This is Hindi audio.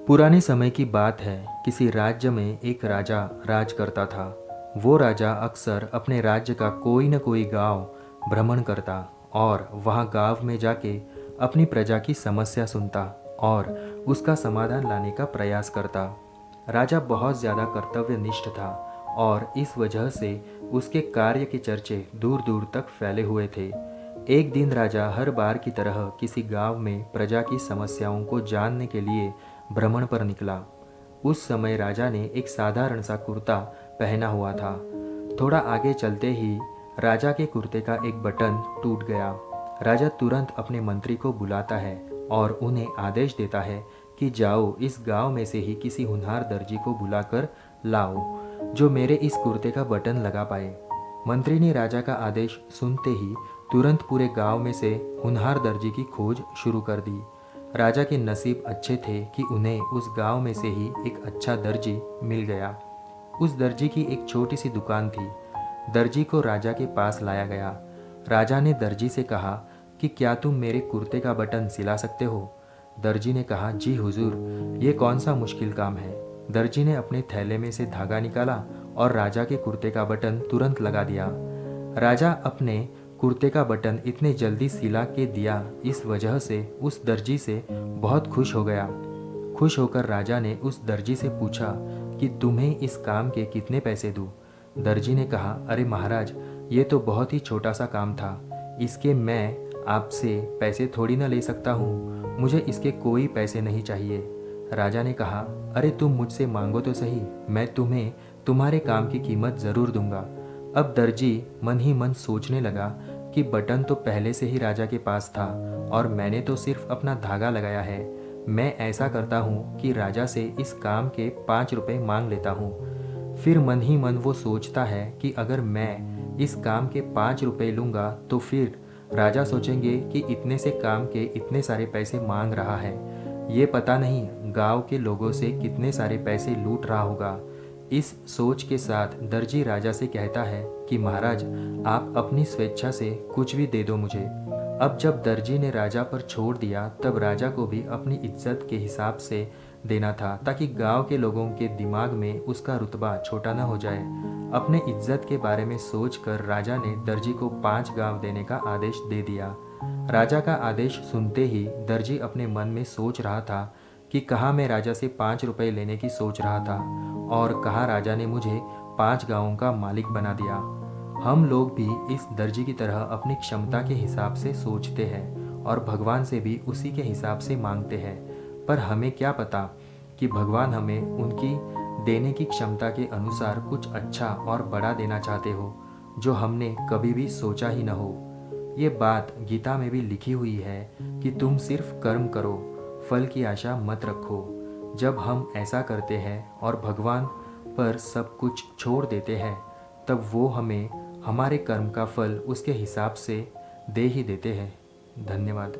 पुराने समय की बात है। किसी राज्य में एक राजा राज करता था। वो राजा अक्सर अपने राज्य का कोई न कोई गांव भ्रमण करता और वहाँ गांव में जाके अपनी प्रजा की समस्या सुनता और उसका समाधान लाने का प्रयास करता। राजा बहुत ज़्यादा कर्तव्यनिष्ठ था और इस वजह से उसके कार्य के चर्चे दूर दूर तक फैले हुए थे। एक दिन राजा हर बार की तरह किसी गांव में प्रजा की समस्याओं को जानने के लिए भ्रमण पर निकला। उस समय राजा ने एक साधारण सा कुर्ता पहना हुआ था। थोड़ा आगे चलते ही राजा के कुर्ते का एक बटन टूट गया। राजा तुरंत अपने मंत्री को बुलाता है और उन्हें आदेश देता है कि जाओ इस गांव में से ही किसी होनहार दर्जी को बुलाकर लाओ जो मेरे इस कुर्ते का बटन लगा पाए। मंत्री ने राजा का आदेश सुनते ही तुरंत पूरे गांव में से होनहार दर्जी की खोज शुरू कर दी। राजा के नसीब अच्छे थे कि उन्हें उस गांव में से ही एक अच्छा दर्जी मिल गया। उस दर्जी की एक छोटी सी दुकान थी। दर्जी को राजा के पास लाया गया। राजा ने दर्जी से कहा कि क्या तुम मेरे कुर्ते का बटन सिला सकते हो? दर्जी ने कहा, जी हुजूर, ये कौन सा मुश्किल काम है। दर्जी ने अपने थैले में से धागा निकाला और राजा के कुर्ते का बटन तुरंत लगा दिया। राजा अपने कुर्ते का बटन इतने जल्दी सिला के दिया, इस वजह से उस दर्जी से बहुत खुश हो गया। खुश होकर राजा ने उस दर्जी से पूछा कि तुम्हें इस काम के कितने पैसे दूं? दर्जी ने कहा, अरे महाराज, ये तो बहुत ही छोटा सा काम था। इसके मैं आपसे पैसे थोड़ी ना ले सकता हूँ। मुझे इसके कोई पैसे नहीं चाहिए। राजा ने कहा, अरे तुम मुझसे मांगो तो सही, मैं तुम्हें तुम्हारे काम की कीमत ज़रूर दूंगा। अब दर्जी मन ही मन सोचने लगा कि बटन तो पहले से ही राजा के पास था और मैंने तो सिर्फ अपना धागा लगाया है। मैं ऐसा करता हूँ कि राजा से इस काम के 5 रुपए मांग लेता हूँ। फिर मन ही मन वो सोचता है कि अगर मैं इस काम के 5 रुपए लूँगा तो फिर राजा सोचेंगे कि इतने से काम के इतने सारे पैसे मांग रहा है। ये पता नहीं गांव के लोगों से कितने सारे पैसे लूट रहा होगा। इस सोच के साथ दर्जी राजा से कहता है कि महाराज, आप अपनी स्वेच्छा से कुछ भी दे दो मुझे। अब जब दर्जी ने राजा पर छोड़ दिया तब राजा को भी अपनी इज्जत के हिसाब से देना था ताकि गांव के लोगों के दिमाग में उसका रुतबा छोटा न हो जाए। अपने इज्जत के बारे में सोचकर राजा ने दर्जी को 5 गांव देने का आदेश दे दिया। राजा का आदेश सुनते ही दर्जी अपने मन में सोच रहा था कि कहाँ मैं राजा से 5 रुपए लेने की सोच रहा था और कहाँ राजा ने मुझे 5 गांवों का मालिक बना दिया। हम लोग भी इस दर्जी की तरह अपनी क्षमता के हिसाब से सोचते हैं और भगवान से भी उसी के हिसाब से मांगते हैं, पर हमें क्या पता कि भगवान हमें उनकी देने की क्षमता के अनुसार कुछ अच्छा और बड़ा देना चाहते हो जो हमने कभी भी सोचा ही न हो। ये बात गीता में भी लिखी हुई है कि तुम सिर्फ कर्म करो, फल की आशा मत रखो। जब हम ऐसा करते हैं और भगवान पर सब कुछ छोड़ देते हैं तब वो हमें हमारे कर्म का फल उसके हिसाब से दे ही देते हैं। धन्यवाद।